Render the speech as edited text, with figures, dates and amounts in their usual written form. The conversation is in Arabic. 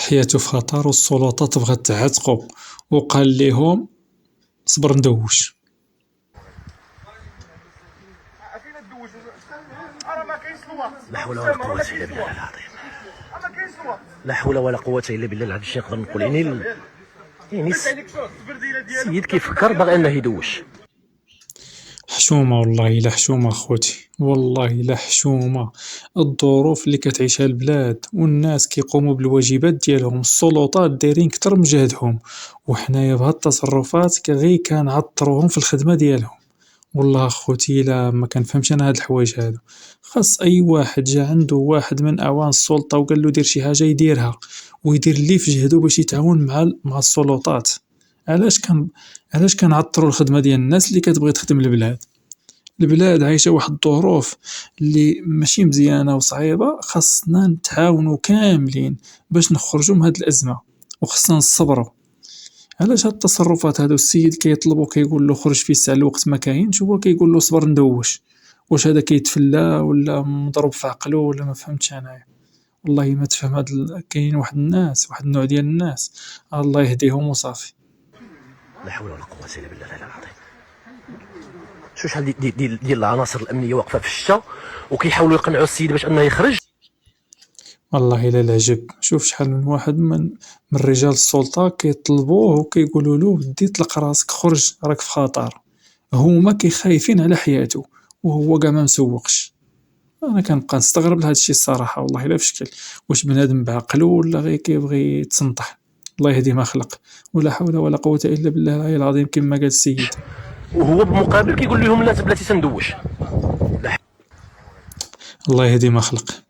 حياتو في خطر والسلطات بغات تعتقو وقال ليهم صبر ندوش. لا حول ولا قوة إلا بالله العظيم. لا حول ولا قوة إلا بالله العظيم. شي نقدر نقول يعني السيد كيفكر باغي أنه يدوش. حشومة والله إلا حشومة خوتي، والله إلا حشومة. الظروف اللي كتعيشها البلاد والناس كيقوموا بالواجبات ديالهم، السلطات دايرين كتر من جهدهم، وحنايا بهاد التصرفات غير كنعطروهم في الخدمة ديالهم. والله خوتي إلا ما كنفهمش أنا هاد الحوايج هادو. خاص أي واحد جا عندو واحد من أعوان السلطة وقالو دير شي حاجة يديرها، ويدير اللي في جهدو باش يتعاون مع السلطات. علاش كنعطرو الخدمة ديال الناس اللي كتبغي تخدم البلاد؟ البلاد عايشة واحد الظروف اللي ماشي مزيانة وصعيبة، خاصنا نتعاونو كاملين باش نخرجو من هاد الأزمة، وخاصنا نصبرو. علاش هاد التصرفات هادو السيد كيطلبو كيقولو خرج في الساعة الوقت ما كاينش، هو كيقولو صبر ندوش؟ واش هذا كيتفلا ولا مضروب في عقلو ولا ما فهمتش انايا؟ والله ما تفهم كاين واحد الناس، واحد النوع ديال الناس الله يهديهم وصافي. لا حول ولا قوة إلا بالله العظيم. شحال ديال العناصر الأمنية واقفة في الشتا وكيحاولوا يقنعوا السيد باش أنه يخرج. والله إلا العجب، شوف شحال من واحد من رجال السلطة كيطلبوه وكيقولولو ودي طلق راسك خرج راك في خطر، هما كيخايفين على حياتو وهو قاع ما مسوقش. انا كنبقى نستغرب لهاد الشيء الصراحة، والله الا في شكل واش بنادم بعقلو ولا غير كيبغي يتسنطح. الله يهدي ما خلق، ولا حول ولا قوة الا بالله العلي العظيم كما قال السيد. وهو بالمقابل كيقول لهم لا بلاتي تندوش. الله يهدي ما خلق.